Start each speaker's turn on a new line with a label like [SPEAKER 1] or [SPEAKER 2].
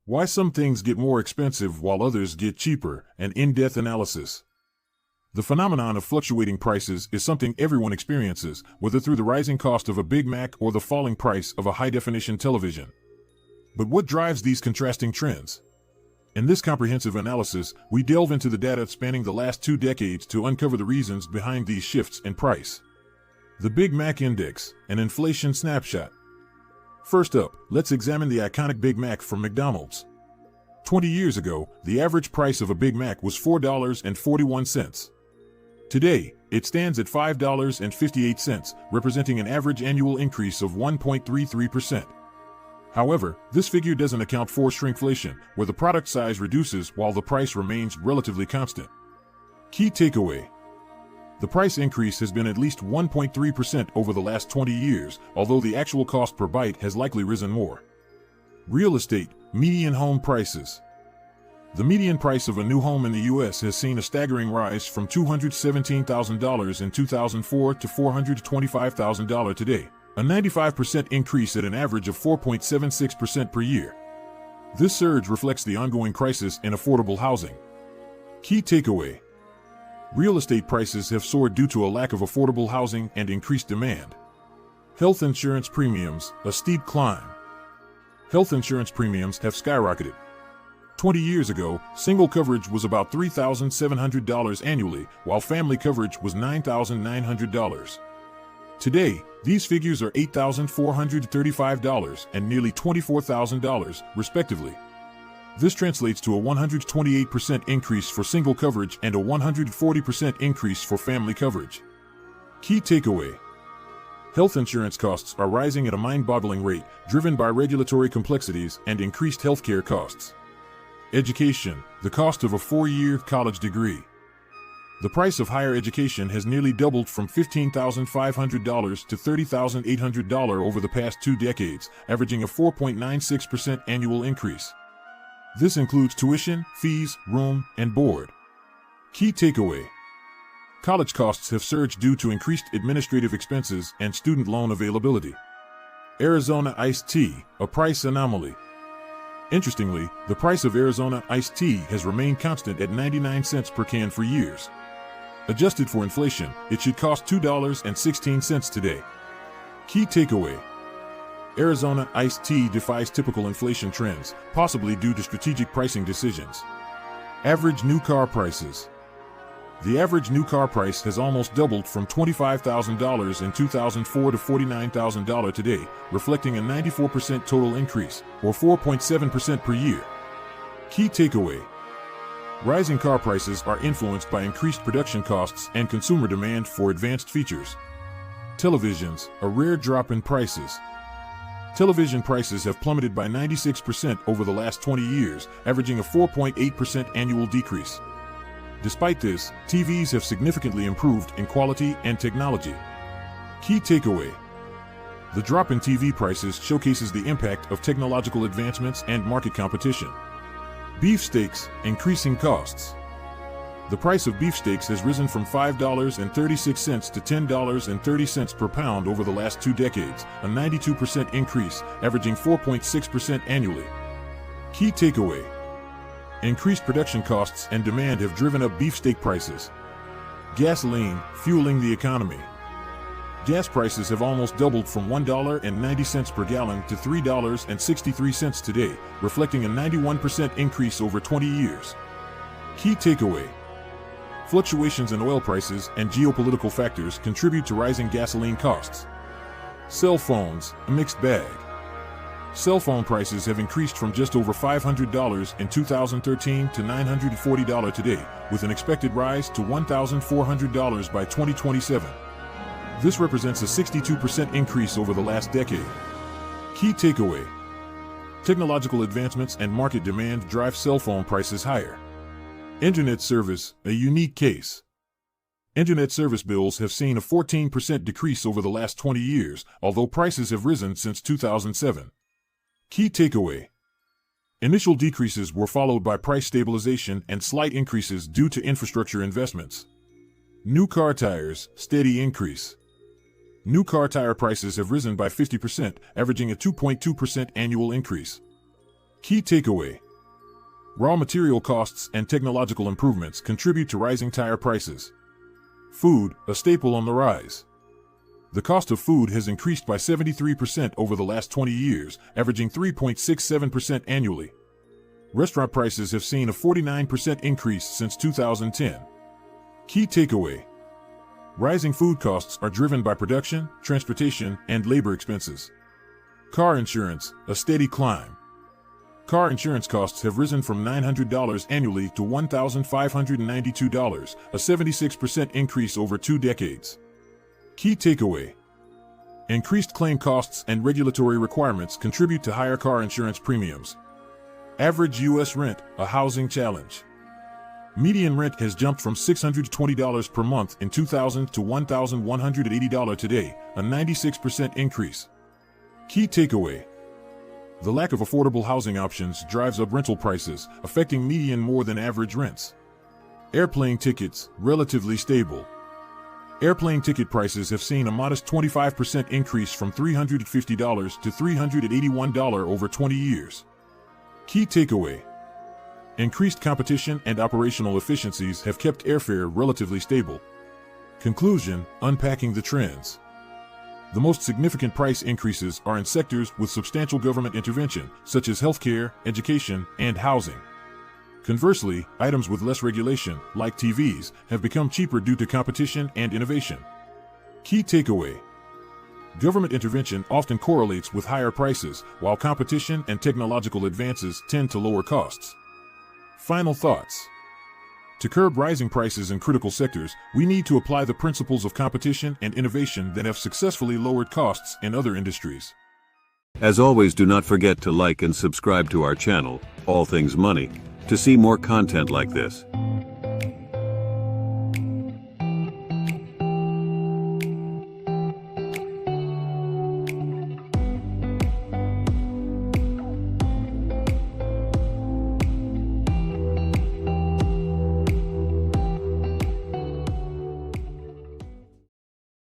[SPEAKER 1] Why some things get more expensive while others get cheaper, an in-depth analysis. The phenomenon of fluctuating prices is something everyone experiences, whether through the rising cost of a Big Mac or the falling price of a high-definition television. But what drives these contrasting trends? In this comprehensive analysis, we delve into the data spanning the last 2 decades to uncover the reasons behind these shifts in price. The Big Mac Index, an inflation snapshot. First up, let's examine the iconic Big Mac from McDonald's. 20 years ago, the average price of a Big Mac was $4.41. Today, it stands at $5.58, representing an average annual increase of 1.33%. However, this figure doesn't account for shrinkflation, where the product size reduces while the price remains relatively constant. Key takeaway: the price increase has been at least 1.3% over the last 20 years, although the actual cost per bite has likely risen more. Real estate, median home prices. The median price of a new home in the U.S. has seen a staggering rise from $217,000 in 2004 to $425,000 today, a 95% increase at an average of 4.76% per year. This surge reflects the ongoing crisis in affordable housing. Key takeaway: real estate prices have soared due to a lack of affordable housing and increased demand. Health insurance premiums, a steep climb. Health insurance premiums have skyrocketed. 20 years ago, single coverage was about $3,700 annually, while family coverage was $9,900. Today, these figures are $8,435 and nearly $24,000, respectively. This translates to a 128% increase for single coverage and a 140% increase for family coverage. Key takeaway: health insurance costs are rising at a mind-boggling rate, driven by regulatory complexities and increased healthcare costs. Education, the cost of a 4-year college degree. The price of higher education has nearly doubled from $15,500 to $30,800 over the past 2 decades, averaging a 4.96% annual increase. This includes tuition, fees, room, and board. Key takeaway: college costs have surged due to increased administrative expenses and student loan availability. Arizona iced tea, a price anomaly. Interestingly, the price of Arizona iced tea has remained constant at 99 cents per can for years. Adjusted for inflation, it should cost $2.16 today. Key takeaway: Arizona iced tea defies typical inflation trends, possibly due to strategic pricing decisions. Average new car prices. The average new car price has almost doubled from $25,000 in 2004 to $49,000 today, reflecting a 94% total increase, or 4.7% per year. Key takeaway: rising car prices are influenced by increased production costs and consumer demand for advanced features. Televisions, a rare drop in prices. Television prices have plummeted by 96% over the last 20 years, averaging a 4.8% annual decrease. Despite this, TVs have significantly improved in quality and technology. Key takeaway: the drop in TV prices showcases the impact of technological advancements and market competition. Beefsteaks, increasing costs. The price of beefsteaks has risen from $5.36 to $10.30 per pound over the last 2 decades, a 92% increase, averaging 4.6% annually. Key takeaway: increased production costs and demand have driven up beefsteak prices. Gasoline, fueling the economy. Gas prices have almost doubled from $1.90 per gallon to $3.63 today, reflecting a 91% increase over 20 years. Key takeaway: fluctuations in oil prices and geopolitical factors contribute to rising gasoline costs. Cell phones, a mixed bag. Cell phone prices have increased from just over $500 in 2013 to $940 today, with an expected rise to $1,400 by 2027. This represents a 62% increase over the last decade. Key takeaway: technological advancements and market demand drive cell phone prices higher. Internet service, a unique case. Internet service bills have seen a 14% decrease over the last 20 years, although prices have risen since 2007. Key takeaway: initial decreases were followed by price stabilization and slight increases due to infrastructure investments. New car tires, steady increase. New car tire prices have risen by 50%, averaging a 2.2% annual increase. Key takeaway: raw material costs and technological improvements contribute to rising tire prices. Food, a staple on the rise. The cost of food has increased by 73% over the last 20 years, averaging 3.67% annually. Restaurant prices have seen a 49% increase since 2010. Key takeaway: rising food costs are driven by production, transportation, and labor expenses. Car insurance, a steady climb. Car insurance costs have risen from $900 annually to $1,592, a 76% increase over 2 decades. Key takeaway: increased claim costs and regulatory requirements contribute to higher car insurance premiums. Average U.S. rent, a housing challenge. Median rent has jumped from $620 per month in 2000 to $1,180 today, a 96% increase. Key takeaway: the lack of affordable housing options drives up rental prices, affecting median more than average rents. Airplane tickets, relatively stable. Airplane ticket prices have seen a modest 25% increase from $350 to $381 over 20 years. Key takeaway: increased competition and operational efficiencies have kept airfare relatively stable. Conclusion: unpacking the trends. The most significant price increases are in sectors with substantial government intervention, such as healthcare, education, and housing. Conversely, items with less regulation, like TVs, have become cheaper due to competition and innovation. Key takeaway: government intervention often correlates with higher prices, while competition and technological advances tend to lower costs. Final thoughts. To curb rising prices in critical sectors, we need to apply the principles of competition and innovation that have successfully lowered costs in other industries.
[SPEAKER 2] As always, do not forget to like and subscribe to our channel, All Things Money, to see more content like this.